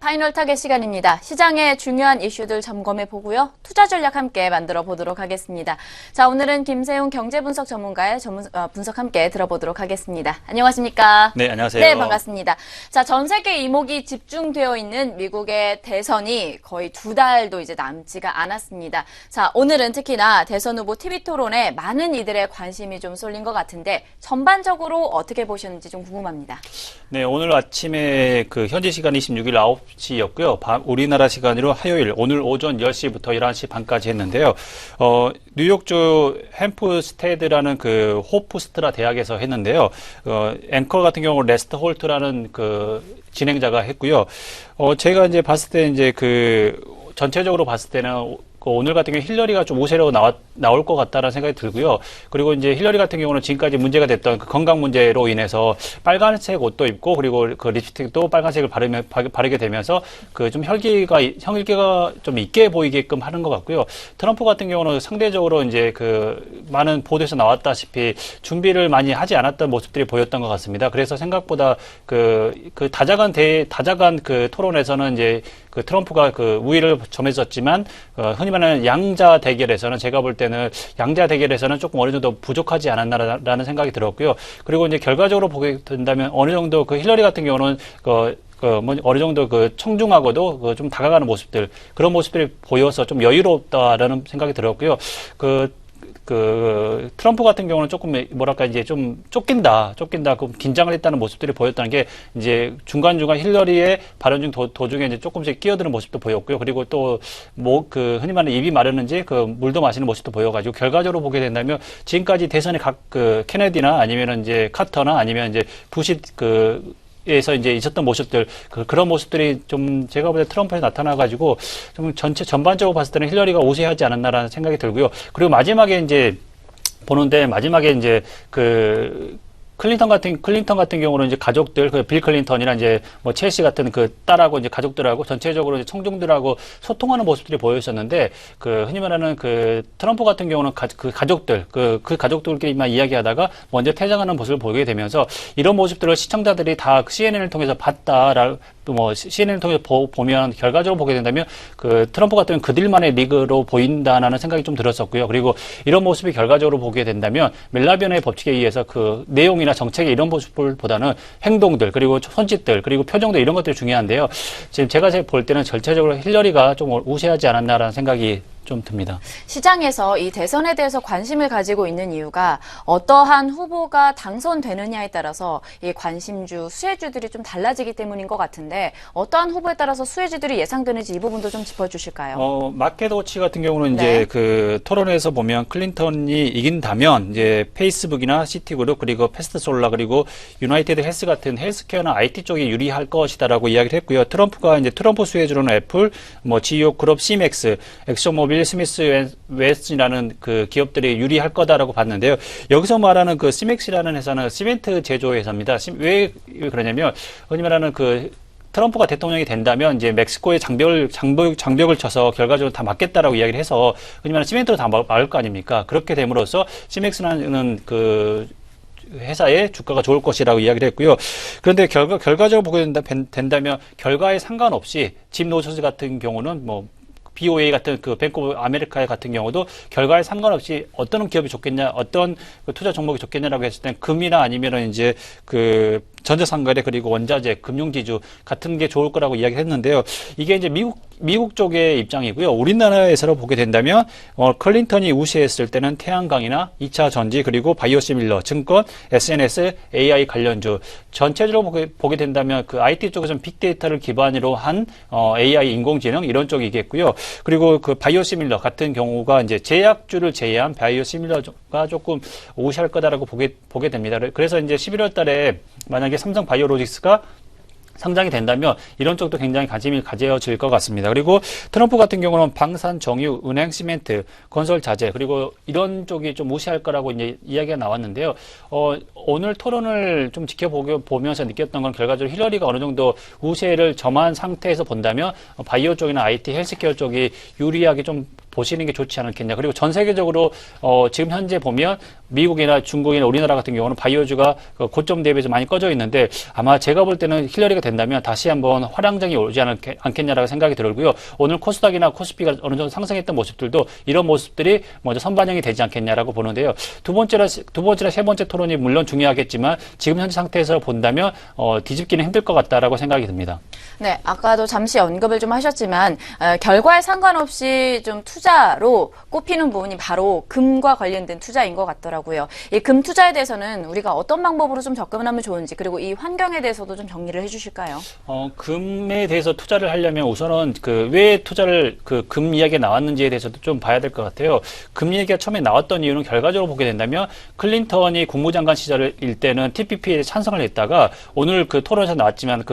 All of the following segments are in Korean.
파이널 타겟 시간입니다. 시장의 중요한 이슈들 점검해 보고요. 투자 전략 함께 만들어 보도록 하겠습니다. 자, 오늘은 김세훈 경제분석 전문가의 분석 함께 들어보도록 하겠습니다. 안녕하십니까? 네, 안녕하세요. 네, 반갑습니다. 자, 전 세계 이목이 집중되어 있는 미국의 대선이 거의 2달도 이제 남지가 않았습니다. 자, 오늘은 특히나 대선 후보 TV 토론에 많은 이들의 관심이 좀 쏠린 것 같은데 전반적으로 어떻게 보셨는지 좀 궁금합니다. 네, 오늘 아침에 그 현지 시간 26일 9시였고요. 우리나라 시간으로 화요일 오늘 오전 10시부터 11시 반까지 했는데요. 뉴욕주 햄프스테드라는 그 호프스트라 대학에서 했는데요. 앵커 같은 경우 레스터 홀트라는 그 진행자가 했고요. 제가 이제 봤을 때 이제 그 전체적으로 봤을 때는 오늘 같은 경우 힐러리가 좀 우세로 나올 것 같다라는 생각이 들고요. 그리고 이제 힐러리 같은 경우는 지금까지 문제가 됐던 그 건강 문제로 인해서 빨간색 옷도 입고 그리고 그 립스틱도 빨간색을 바르게 되면서 그 좀 혈기가 좀 있게 보이게끔 하는 것 같고요. 트럼프 같은 경우는 상대적으로 이제 그 많은 보도에서 나왔다시피 준비를 많이 하지 않았던 모습들이 보였던 것 같습니다. 그래서 생각보다 그 다자간 그 토론에서는 이제 그 트럼프가 그 우위를 점했었지만 흔히 말하는 양자 대결에서는 제가 볼 때는 양자 대결에서는 조금 어느 정도 부족하지 않았나라는 생각이 들었고요. 그리고 이제 결과적으로 보게 된다면 어느 정도 그 힐러리 같은 경우는 어느 정도 그 청중하고도 좀 다가가는 모습들 그런 모습들이 보여서 좀 여유롭다라는 생각이 들었고요. 트럼프 같은 경우는 조금 뭐랄까 이제 좀 쫓긴다, 그 긴장을 했다는 모습들이 보였다는 게 이제 중간중간 힐러리의 발언 중 도중에 이제 조금씩 끼어드는 모습도 보였고요. 그리고 또 흔히 말하는 입이 마르는지 물도 마시는 모습도 보여가지고 결과적으로 보게 된다면 지금까지 대선의 케네디나 아니면은 이제 카터나 아니면 이제 부시 에서 이제 있었던 모습들, 그런 모습들이 좀 제가 볼 때 트럼프에 나타나가지고 좀 전반적으로 봤을 때는 힐러리가 우세하지 않았나라는 생각이 들고요. 그리고 마지막에 이제 클린턴 같은 경우는 이제 가족들, 빌 클린턴이나 이제 첼시 같은 딸하고 이제 가족들하고 전체적으로 이제 청중들하고 소통하는 모습들이 보여 있었는데, 흔히 말하는 트럼프 같은 경우는 가족들끼리만 이야기하다가 먼저 퇴장하는 모습을 보게 되면서 이런 모습들을 시청자들이 다 CNN을 통해서 CNN을 통해서 보면 결과적으로 보게 된다면 트럼프 같은 경우는 그들만의 리그로 보인다는 생각이 좀 들었었고요. 그리고 이런 모습이 결과적으로 보게 된다면 멜라비언의 법칙에 의해서 내용이나 정책의 이런 모습보다는 행동들 그리고 손짓들 그리고 표정들 이런 것들이 중요한데요. 지금 제가 볼 때는 전체적으로 힐러리가 좀 우세하지 않았나라는 생각이 좀 듭니다. 시장에서 이 대선에 대해서 관심을 가지고 있는 이유가 어떠한 후보가 당선되느냐에 따라서 이 관심주, 수혜주들이 좀 달라지기 때문인 것 같은데 어떠한 후보에 따라서 수혜주들이 예상되는지 이 부분도 좀 짚어주실까요? 마켓워치 같은 경우는 이제 토론회에서 보면 클린턴이 이긴다면 이제 페이스북이나 시티그룹 그리고 패스트솔라 그리고 유나이티드 헬스 같은 헬스케어나 IT 쪽이 유리할 것이다라고 이야기를 했고요. 트럼프가 이제 트럼프 수혜주로는 애플, 지오그룹, 시맥스, 엑소모빌 스미스 웨스트라는 기업들이 유리할 거다라고 봤는데요. 여기서 말하는 시맥스라는 회사는 시멘트 제조 회사입니다. 왜 그러냐면 흔히 말하는 트럼프가 대통령이 된다면 이제 멕시코에 장벽을 쳐서 결과적으로 다 막겠다라고 이야기를 해서 흔히 말하는 시멘트로 다 막을 거 아닙니까? 그렇게 됨으로써 시맥스라는 회사의 주가가 좋을 것이라고 이야기를 했고요. 그런데 결과적으로 보게 된다면 결과에 상관없이 짐 노처스 같은 경우는 BOA 같은 뱅크 오브 아메리카 같은 경우도 결과에 상관없이 어떤 기업이 좋겠냐, 어떤 투자 종목이 좋겠냐라고 했을 때 금이나 아니면은 이제 전자상거래 그리고 원자재, 금융지주 같은 게 좋을 거라고 이야기를 했는데요. 이게 이제 미국 쪽의 입장이고요. 우리나라에서 보게 된다면 클린턴이 우세했을 때는 태양광이나 2차 전지 그리고 바이오시밀러, 증권, SNS, AI 관련주 전체적으로 보게 된다면 IT 쪽에서는 빅데이터를 기반으로 한 AI 인공지능 이런 쪽이겠고요. 그리고 바이오시밀러 같은 경우가 이제 제약주를 제외한 바이오시밀러가 조금 우세할 거다라고 보게 됩니다. 그래서 이제 11월 달에 만약에 삼성 바이오로직스가 상장이 된다면 이런 쪽도 굉장히 관심이 가져질 것 같습니다. 그리고 트럼프 같은 경우는 방산, 정유, 은행, 시멘트, 건설, 자재 그리고 이런 쪽이 좀 무시할 거라고 이제 이야기가 나왔는데요. 오늘 토론을 좀 지켜보면서 느꼈던 건 결과적으로 힐러리가 어느 정도 우세를 점한 상태에서 본다면 바이오 쪽이나 IT, 헬스케어 쪽이 유리하게 좀 보시는 게 좋지 않겠냐. 그리고 전 세계적으로 지금 현재 보면 미국이나 중국이나 우리나라 같은 경우는 바이오주가 고점 대비해서 많이 꺼져 있는데 아마 제가 볼 때는 힐러리가 된다면 다시 한번 활황장이 오지 않겠냐라고 생각이 들고요. 오늘 코스닥이나 코스피가 어느 정도 상승했던 모습들도 이런 모습들이 먼저 선반영이 되지 않겠냐라고 보는데요. 두 번째나 세 번째 토론이 물론 중요하겠지만 지금 현재 상태에서 본다면 뒤집기는 힘들 것 같다라고 생각이 듭니다. 네, 아까도 잠시 언급을 좀 하셨지만 결과에 상관없이 좀 투자로 꼽히는 부분이 바로 금과 관련된 투자인 것 같더라고요. 이 금 투자에 대해서는 우리가 어떤 방법으로 좀 접근하면 좋은지 그리고 이 환경에 대해서도 좀 정리를 해주실까요? 금에 대해서 투자를 하려면 우선은 왜 투자를 금 이야기가 나왔는지에 대해서도 좀 봐야 될 것 같아요. 금 얘기가 처음에 나왔던 이유는 결과적으로 보게 된다면 클린턴이 국무장관 시절일 때는 TPP에 찬성을 했다가 오늘 토론에서 나왔지만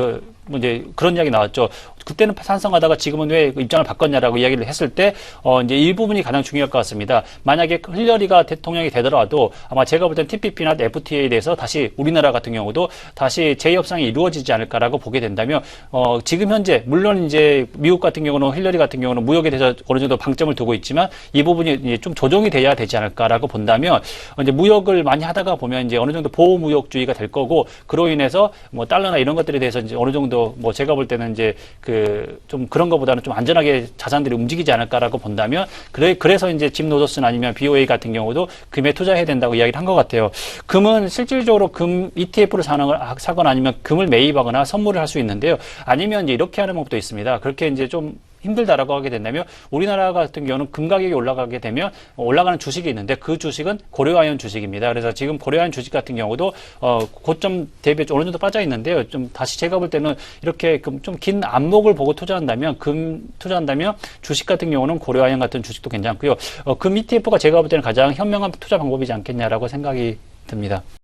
이제 그런 이야기 나왔죠. 그때는 찬성하다가 지금은 왜 입장을 바꿨냐라고 이야기를 했을 때, 이제 이 부분이 가장 중요할 것 같습니다. 만약에 힐러리가 대통령이 되더라도 아마 제가 볼 땐 TPP나 FTA에 대해서 다시 우리나라 같은 경우도 다시 재협상이 이루어지지 않을까라고 보게 된다면, 지금 현재, 물론 이제 미국 같은 경우는 힐러리 같은 경우는 무역에 대해서 어느 정도 방점을 두고 있지만 이 부분이 이제 좀 조정이 돼야 되지 않을까라고 본다면, 이제 무역을 많이 하다가 보면 이제 어느 정도 보호무역주의가 될 거고, 그로 인해서 뭐 달러나 이런 것들에 대해서 이제 어느 정도 뭐 제가 볼 때는 이제 좀 그런 것보다는 좀 안전하게 자산들이 움직이지 않을까라고 본다면 그래서 이제 짐 노더슨 아니면 BOA 같은 경우도 금에 투자해야 된다고 이야기를 한 것 같아요. 금은 실질적으로 금 ETF를 사거나 아니면 금을 매입하거나 선물을 할 수 있는데요. 아니면 이제 이렇게 하는 방법도 있습니다. 그렇게 이제 좀 힘들다라고 하게 된다면 우리나라 같은 경우는 금 가격이 올라가게 되면 올라가는 주식이 있는데 그 주식은 고려아연 주식입니다. 그래서 지금 고려아연 주식 같은 경우도 고점 대비 어느 정도 빠져 있는데요. 좀 다시 제가 볼 때는 이렇게 좀 긴 안목을 보고 투자한다면 주식 같은 경우는 고려아연 같은 주식도 괜찮고요. 금 ETF가 제가 볼 때는 가장 현명한 투자 방법이지 않겠냐라고 생각이 듭니다.